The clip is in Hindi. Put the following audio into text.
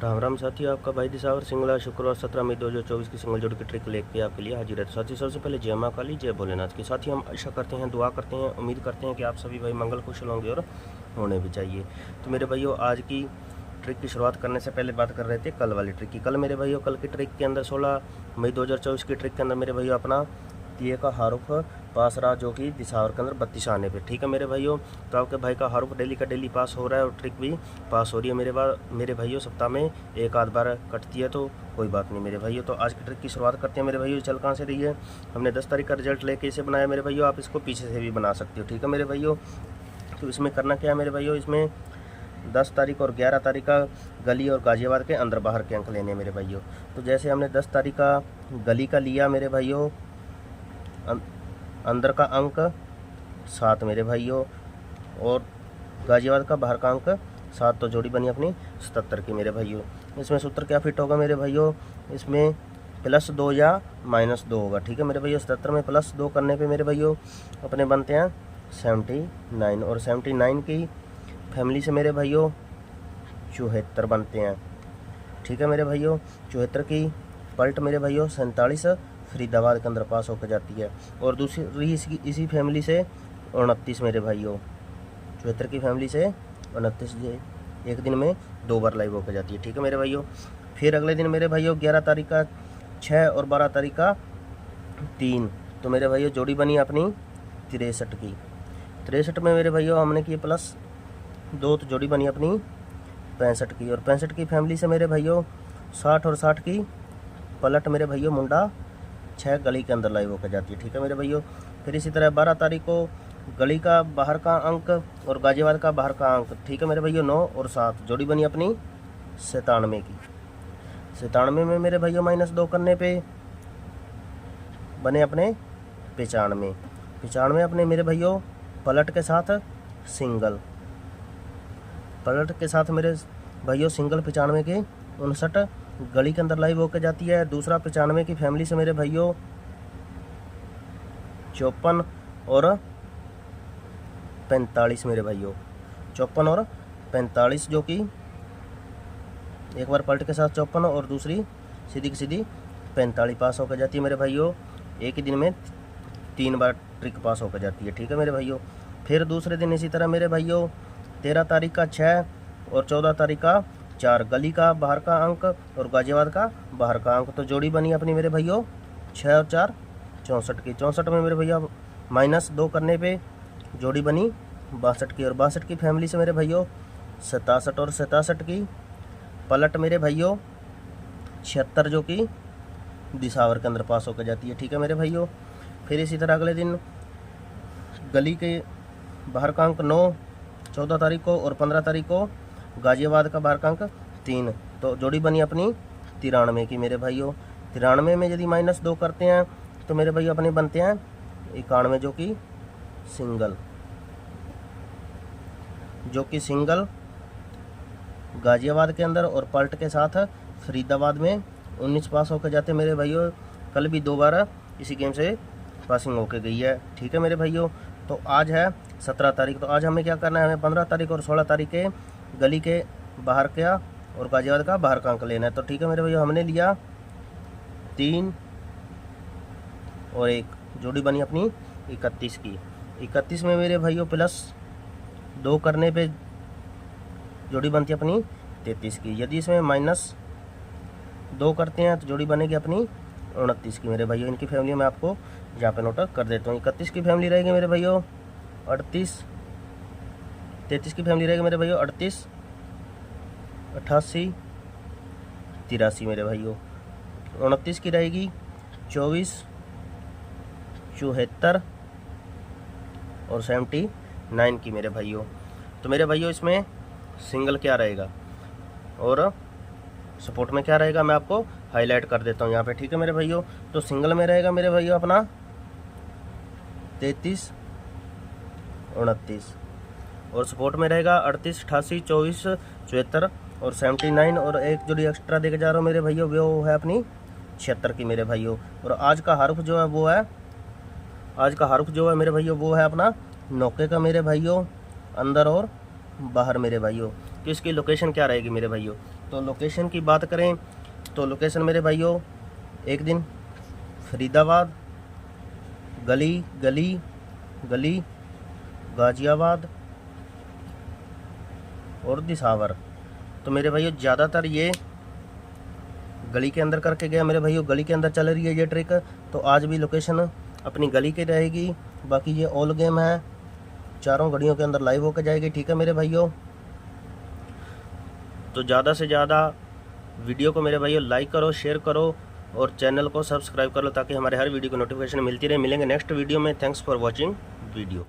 राम राम साथियों, आपका भाई दिसावर सिंगला शुक्रवार 17 मई 2024 की सिंगल जोड़ की ट्रिक लेके आपके लिए हाजिर है। तो साथियों, सबसे पहले जय माँ काली, जय भोलेनाथ की। साथियों, हम आशा करते हैं, दुआ करते हैं, उम्मीद करते हैं कि आप सभी भाई मंगल कुशल होंगे और होने भी चाहिए। तो मेरे भाइयों, आज की ट्रिक की शुरुआत करने से पहले बात कर रहे थे कल वाली ट्रिक की। कल मेरे भाइयों, कल की ट्रिक के अंदर 16 मई 2024 की ट्रिक के अंदर मेरे भाइयों अपना दिए का हारुफ पास रहा, जो कि दिसावर के अंदर 32 आने पे। ठीक है मेरे भाइयों, तो आपके भाई का हारुफ डेली का डेली पास हो रहा है और ट्रिक भी पास हो रही है। मेरे भाइयों, सप्ताह में एक आध बार कटती है तो कोई बात नहीं मेरे भाइयों। तो आज की ट्रिक की शुरुआत करते हैं मेरे भाइयों। चल कहाँ से रही है, हमने 10 तारीख का रिजल्ट लेके इसे बनाया मेरे भाइयों। आप इसको पीछे से भी बना सकते हो। ठीक है मेरे भाइयों, तो इसमें करना क्या है मेरे भाइयों, इसमें 10 तारीख और 11 तारीख का गली और गाजियाबाद के अंदर बाहर के अंक लेने मेरे भाइयों। तो जैसे हमने 10 तारीख का गली का लिया मेरे भाइयों, अंदर का अंक 7 मेरे भाइयों और गाजियाबाद का बाहर का अंक 7, तो जोड़ी बनी अपनी 77 की मेरे भाइयों। इसमें सूत्र क्या फिट होगा मेरे भाइयों, इसमें +2 या -2 होगा। ठीक है मेरे भाइयों, 77 में +2 करने पे मेरे भाइयों अपने बनते हैं 79 और 79 की फैमिली से मेरे भाइयों 74 बनते हैं। ठीक है मेरे भाइयों, 74 की पलट मेरे भाइयों 47 फरीदाबाद के अंदर पास होकर जाती है। और दूसरी इसी फैमिली से 29 मेरे भाइयों, 74 की फैमिली से 29 एक दिन में 2 बार लाइव होकर जाती है। ठीक है मेरे भाइयों, फिर अगले दिन मेरे भाइयों 11 तारीख का 6 और 12 तारीख का 3, तो मेरे भाइयों जोड़ी बनी अपनी 63 की। 63 में मेरे भाइयों हमने की +2, तो जोड़ी बनी अपनी 65 की। और 65 की फैमिली से मेरे भाइयों 60 और 60 की पलट मेरे भाइयों मुंडा 6 गली के अंदर लाइव होकर जाती है। ठीक है मेरे भाइयों, फिर इसी तरह 12 तारीख को गली का बाहर का अंक और गाजियाबाद का बाहर का अंक, ठीक है मेरे भाइयों 9 और 7, जोड़ी बनी अपनी 97 की। 97 में मेरे भाइयों -2 करने पे बने अपने 95। 95 अपने मेरे भाइयों पलट के साथ सिंगल, पलट के साथ मेरे भाइयों सिंगल 95 के 59 गली के अंदर लाइव होकर जाती है। दूसरा 95 की फैमिली से मेरे भाइयों 54 और 45 मेरे भाइयों, 54 और 45, जो कि एक बार पलट के साथ 54 और दूसरी सीधी की सीधी 45 पास होकर जाती है मेरे भाइयों। एक ही दिन में 3 बार ट्रिक पास होकर जाती है। ठीक है मेरे भाइयों, फिर दूसरे दिन इसी तरह मेरे भाइयों 13 तारीख का 6 और 14 तारीख का 4, गली का बाहर का अंक और गाजियाबाद का बाहर का अंक, तो जोड़ी बनी अपनी मेरे भाइयों 6 और 4 64 की। 64 में मेरे भैया -2 करने पे जोड़ी बनी 62 की। और 62 की फैमिली से मेरे भाइयों 67 और 67 की पलट मेरे भाइयों 76, जो कि दिसावर के अंदर पास होकर जाती है। ठीक है मेरे भाइयों, फिर इसी तरह अगले दिन गली के बाहर का अंक 9 14 तारीख को और 15 तारीख को गाजियाबाद का बाहर का अंक 3, तो जोड़ी बनी अपनी 93 की मेरे भाइयों। 93 में यदि -2 करते हैं तो मेरे भाइयों अपने बनते हैं 91, जो कि सिंगल गाजियाबाद के अंदर और पलट के साथ फरीदाबाद में 19 पास होकर जाते मेरे भाइयों। कल भी 2 बार इसी गेम से पासिंग होकर गई है। ठीक है मेरे भाइयों, तो आज है 17 तारीख, तो आज हमें क्या करना है, हमें 15 तारीख और 16 तारीख के गली के बाहर का और गाजियाबाद का बाहर का अंक लेना है। तो ठीक है मेरे भैया, हमने लिया 3 और 1, जोड़ी बनी अपनी 31 की। 31 में मेरे भाइयों +2 करने पे जोड़ी बनती है अपनी 33 की। यदि इसमें -2 करते हैं तो जोड़ी बनेगी अपनी 29 की मेरे भाइयों। इनकी फैमिली मैं आपको यहाँ पे नोट कर देता हूँ। 31 की फैमिली रहेगी मेरे भाइयों 38, 33 की फैमिली रहेगी मेरे भाइयों 38, 88, 83 मेरे भाइयों। 29 की रहेगी 24, 74 और 79 की मेरे भाइयों। तो मेरे भाइयों इसमें सिंगल क्या रहेगा और सपोर्ट में क्या रहेगा, मैं आपको हाईलाइट कर देता हूँ यहाँ पे। ठीक है मेरे भाइयों, तो सिंगल में रहेगा मेरे भाइयों अपना 33, 29 और सपोर्ट में रहेगा 38, 88, 24, 74 और 79 और एक जोड़ी एक्स्ट्रा देके जा रहा हूँ मेरे भाइयों, वो है अपनी 76 की मेरे भाइयों। और आज का हारुफ जो है वो है, आज का हारुफ जो है मेरे भाइयों वो है अपना नौके का मेरे भाइयों, अंदर और बाहर मेरे भाइयों। तो इसकी लोकेशन क्या रहेगी मेरे भाइयों, तो लोकेशन की बात करें तो लोकेशन मेरे भाइयों एक दिन फरीदाबाद, गली गली गली गाजियाबाद और दिसावर। तो मेरे भाइयों ज़्यादातर ये गली के अंदर करके गया मेरे भाइयों, गली के अंदर चल रही है ये ट्रिक। तो आज भी लोकेशन अपनी गली की रहेगी। बाकी ये ऑल गेम है, चारों घड़ियों के अंदर लाइव होकर जाएगी। ठीक है मेरे भाइयों, तो ज़्यादा से ज़्यादा वीडियो को मेरे भाइयों लाइक करो, शेयर करो और चैनल को सब्सक्राइब कर लो ताकि हमारे हर वीडियो को नोटिफिकेशन मिलती रहे। मिलेंगे नेक्स्ट वीडियो में। Thanks for watching video.